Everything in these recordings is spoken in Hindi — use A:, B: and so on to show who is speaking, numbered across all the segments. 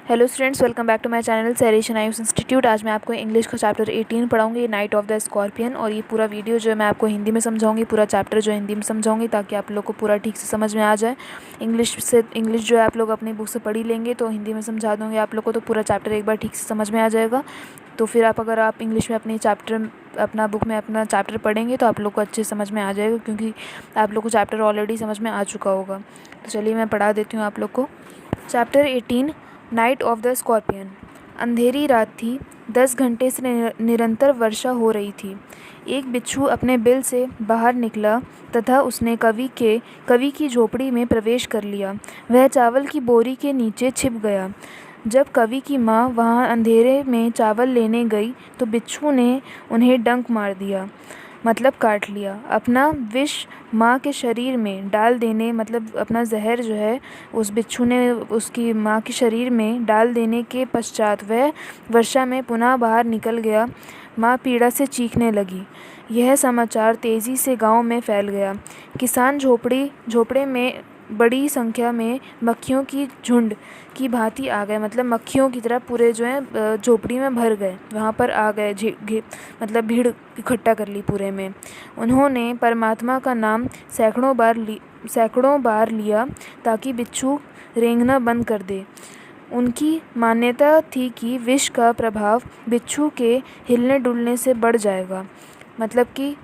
A: Hello students, welcome back to my channel सैरेशन आयुष इंस्टीट्यूट। आज मैं आपको इंग्लिश का चैप्टर 18 पढ़ाऊंगी, नाइट ऑफ द स्कॉर्पियन। और ये पूरा वीडियो जो है मैं आपको हिंदी में समझाऊंगी, पूरा चैप्टर जो है हिंदी में समझाऊंगी ताकि आप लोग को पूरा ठीक से समझ में आ जाए। इंग्लिश जो है आप लोग अपनी बुक से पढ़ ही लेंगे तो हिंदी में समझा दूँगी आप लोग को, तो पूरा चैप्टर एक बार ठीक से समझ में आ जाएगा। तो फिर अगर आप इंग्लिश में अपना बुक में अपना चैप्टर पढ़ेंगे तो आप लोग को अच्छे समझ में आ जाएगा, क्योंकि आप लोग को चैप्टर ऑलरेडी समझ में आ चुका होगा। तो चलिए मैं पढ़ा देती हूँ आप लोग को। Chapter 18, Night of the Scorpion. अंधेरी रात थी। 10 घंटे से निरंतर वर्षा हो रही थी। एक बिच्छू अपने बिल से बाहर निकला तथा उसने कवि की झोपड़ी में प्रवेश कर लिया। वह चावल की बोरी के नीचे छिप गया। जब कवि की माँ वहाँ अंधेरे में चावल लेने गई तो बिच्छू ने उन्हें डंक मार दिया, मतलब काट लिया। अपना विष माँ के शरीर में डाल देने, मतलब अपना जहर जो है उस बिच्छू ने उसकी माँ के शरीर में डाल देने के पश्चात वह वर्षा में पुनः बाहर निकल गया। माँ पीड़ा से चीखने लगी। यह समाचार तेज़ी से गांव में फैल गया। किसान झोपड़े में बड़ी संख्या में मक्खियों की झुंड की भांति आ गए, मतलब मक्खियों की तरह पूरे जो है झोपड़ी में भर गए, वहाँ पर आ गए, मतलब भीड़ इकट्ठा कर ली पूरे में। उन्होंने परमात्मा का नाम सैकड़ों बार लिया ताकि बिच्छू रेंगना बंद कर दे। उनकी मान्यता थी कि विष का प्रभाव बिच्छू के हिलने डुलने से बढ़ जाएगा। मतलब कि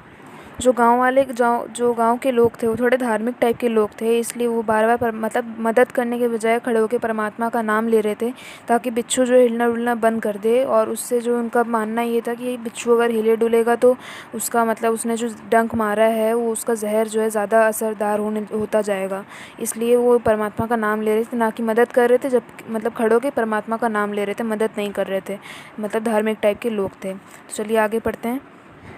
A: जो गांव के लोग थे वो थोड़े धार्मिक टाइप के लोग थे, इसलिए वो बार बार मतलब मदद करने के बजाय खड़े होकर परमात्मा का नाम ले रहे थे ताकि बिच्छू जो हिलना डुलना बंद कर दे। और उससे जो उनका मानना ये था कि बिच्छू अगर हिले डुलेगा तो उसका मतलब उसने जो डंक मारा है वो उसका जहर जो है ज़्यादा असरदार होता जाएगा। इसलिए वो परमात्मा का नाम ले रहे थे, ना कि मदद कर रहे थे। जब मतलब खड़े होकर परमात्मा का नाम ले रहे थे, मदद नहीं कर रहे थे, मतलब धार्मिक टाइप के लोग थे। तो चलिए आगे पढ़ते हैं।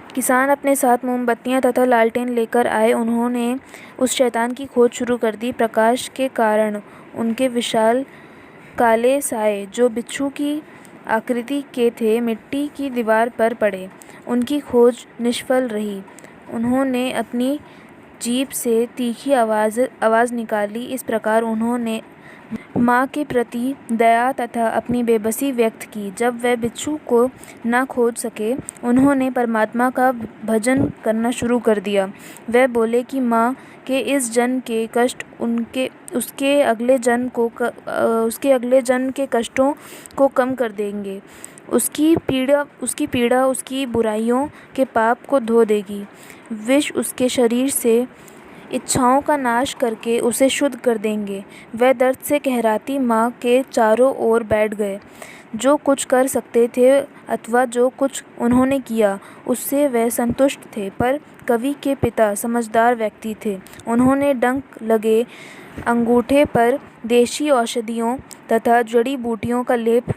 A: किसान अपने साथ मोमबत्तियां तथा लालटेन लेकर आए। उन्होंने उस शैतान की खोज शुरू कर दी। प्रकाश के कारण उनके विशाल काले साए, जो बिच्छू की आकृति के थे, मिट्टी की दीवार पर पड़े। उनकी खोज निष्फल रही। उन्होंने अपनी जीभ से तीखी आवाज़ निकाली। इस प्रकार उन्होंने माँ के प्रति दया तथा अपनी बेबसी व्यक्त की। जब वह बिच्छू को न खोज सके, उन्होंने परमात्मा का भजन करना शुरू कर दिया। वह बोले कि माँ के इस जन्म के कष्ट उसके अगले जन्म के कष्टों को कम कर देंगे। उसकी पीड़ा उसकी बुराइयों के पाप को धो देगी। विष उसके शरीर से इच्छाओं का नाश करके उसे शुद्ध कर देंगे। वह दर्द से कहराती माँ के चारों ओर बैठ गए। जो कुछ कर सकते थे अथवा जो कुछ उन्होंने किया उससे वह संतुष्ट थे, पर कवि के पिता समझदार व्यक्ति थे। उन्होंने डंक लगे अंगूठे पर देशी औषधियों तथा जड़ी बूटियों का लेप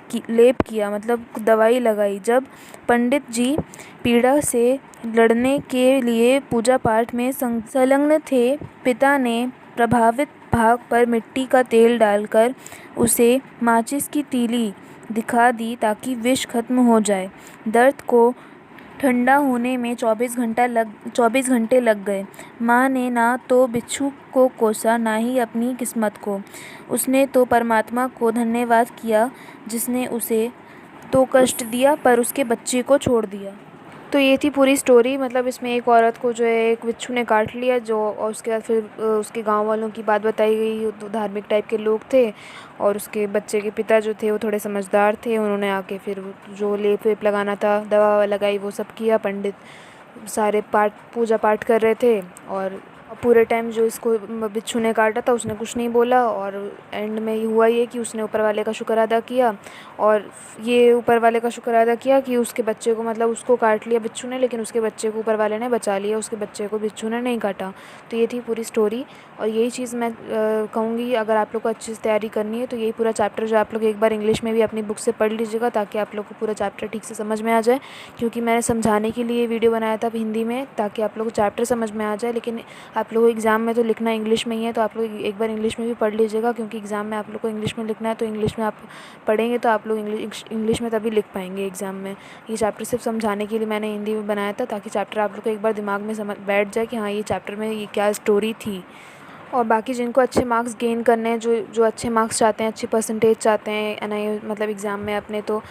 A: किया, मतलब दवाई लगाई। जब पंडित जी पीड़ा से लड़ने के लिए पूजा पाठ में संलग्न थे, पिता ने प्रभावित भाग पर मिट्टी का तेल डालकर उसे माचिस की तीली दिखा दी ताकि विष खत्म हो जाए। दर्द को ठंडा होने में 24 घंटे लग गए। माँ ने ना तो बिच्छू को कोसा, ना ही अपनी किस्मत को। उसने तो परमात्मा को धन्यवाद किया जिसने उसे तो कष्ट दिया पर उसके बच्चे को छोड़ दिया। तो ये थी पूरी स्टोरी। मतलब इसमें एक औरत को जो है एक बिच्छू ने काट लिया, और उसके बाद फिर उसके गांव वालों की बात बताई गई। तो धार्मिक टाइप के लोग थे और उसके बच्चे के पिता जो थे वो थोड़े समझदार थे। उन्होंने आके फिर जो लेप वेप लगाना था, दवा लगाई, वो सब किया। पंडित सारे पूजा पाठ कर रहे थे और पूरे टाइम जो इसको बिच्छू ने काटा था उसने कुछ नहीं बोला। और एंड में हुआ ये कि उसने ऊपर वाले का शुक्र अदा किया, और ये ऊपर वाले का शुक्र अदा किया कि उसके बच्चे को, मतलब उसको काट लिया बिच्छू ने, लेकिन उसके बच्चे को ऊपर वाले ने बचा लिया, उसके बच्चे को बिच्छू ने नहीं काटा। तो ये थी पूरी स्टोरी। और यही चीज़ मैं कहूँगी, अगर आप लोग को अच्छी से तैयारी करनी है तो यही पूरा चैप्टर जो आप लोग एक बार इंग्लिश में भी अपनी बुक से पढ़ लीजिएगा ताकि आप लोग को पूरा चैप्टर ठीक से समझ में आ जाए। क्योंकि मैंने समझाने के लिए वीडियो बनाया था हिंदी में ताकि आप लोग को चैप्टर समझ में आ जाए, लेकिन आप लोगों को एग्ज़ाम में तो लिखना इंग्लिश में ही है। तो आप लोग एक बार इंग्लिश में भी पढ़ लीजिएगा, क्योंकि एग्ज़ाम में आप लोग को इंग्लिश में लिखना है। तो इंग्लिश में आप पढ़ेंगे तो आप लोग इंग्लिश में तभी लिख पाएंगे एग्ज़ाम में। ये चैप्टर सिर्फ समझाने के लिए मैंने हिंदी में बनाया था ताकि चैप्टर आप लोग को एक बार दिमाग में समझ बैठ जाए कि हाँ ये चैप्टर में ये क्या स्टोरी थी। और बाकी जिनको अच्छे मार्क्स गेन करने हैं, जो जो अच्छे मार्क्स चाहते हैं, अच्छी परसेंटेज चाहते हैं एनआई मतलब एग्ज़ाम में अपने, तो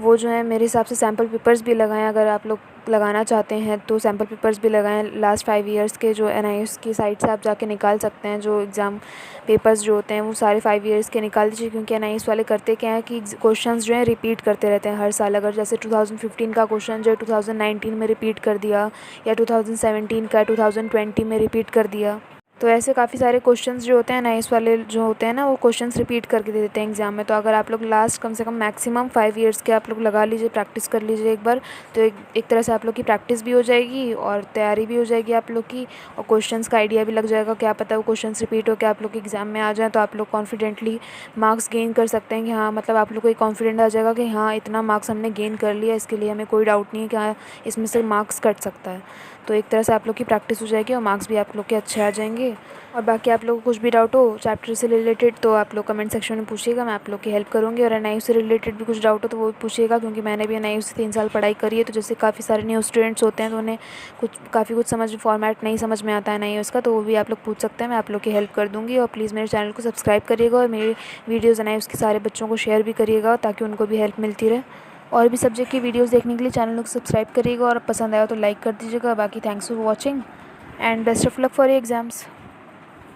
A: वो जो है मेरे हिसाब से सैम्पल पेपर्स भी लगाएं। अगर आप लोग लगाना चाहते हैं तो सैम्पल पेपर्स भी लगाएं। लास्ट 5 ईयर्स के जो एनआईएस की साइट से आप जाके निकाल सकते हैं। जो एग्ज़ाम पेपर्स जो होते हैं वो सारे 5 ईयर्स के निकाल दीजिए, क्योंकि एनआईएस वाले करते क्या है कि क्वेश्चंस जो हैं रिपीट करते रहते हैं हर साल। अगर जैसे 2015 का क्वेश्चन जो है 2019 में रिपीट कर दिया, या 2017 का 2020 में रिपीट कर दिया, तो ऐसे काफ़ी सारे क्वेश्चंस जो होते हैं एनआईएस वाले जो होते हैं ना, वो क्वेश्चंस रिपीट करके दे देते हैं एग्ज़ाम में। तो अगर आप लोग लास्ट कम से कम मैक्सिमम 5 ईयर्स के आप लोग लगा लीजिए, प्रैक्टिस कर लीजिए एक बार, तो एक तरह से आप लोग की प्रैक्टिस भी हो जाएगी और तैयारी भी हो जाएगी आप लोग की, और क्वेश्चंस का आइडिया भी लग जाएगा। क्या पता वो क्वेश्चंस रिपीट हो के आप लोग के एग्ज़ाम में आ जाए, तो आप लोग कॉन्फिडेंटली मार्क्स गेन कर सकते हैं कि हाँ, मतलब आप लोग को एक कॉन्फिडेंट आ जाएगा कि हाँ, इतना मार्क्स हमने गेन कर लिया, इसके लिए हमें कोई डाउट नहीं है कि हाँ, इसमें से मार्क्स कट सकता है। तो एक तरह से आप लोग की प्रैक्टिस हो जाएगी और मार्क्स भी आप लोग के अच्छे आ जाएंगे। और बाकी आप लोगों को कुछ भी डाउट हो चैप्टर से रिलेटेड तो आप लोग कमेंट सेक्शन में पूछिएगा, मैं आप लोग की हेल्प करूँगी। और एनआईयू से रिलेटेड भी कुछ डाउट हो तो वो भी पूछिएगा, क्योंकि मैंने भी एनआईयू से 3 साल पढ़ाई करी है। तो जैसे काफ़ी सारे न्यू स्टूडेंट्स होते हैं तो उन्हें कुछ समझ फॉर्मेट नहीं समझ में आता है एनआईयू का, तो वो भी आप लोग पूछ सकते हैं, मैं आप लोग की हेल्प कर दूँगी। और प्लीज़ मेरे चैनल को सब्सक्राइब करिएगा और मेरी वीडियोज़ एनआईयू के सारे बच्चों को शेयर भी करिएगा, ताकि उनको भी हेल्प मिलती रहे। और भी सब्जेक्ट की वीडियोस देखने के लिए चैनल को सब्सक्राइब करिएगा, और पसंद आया तो लाइक कर दीजिएगा। बाकी thanks for watching and best of luck for your exams.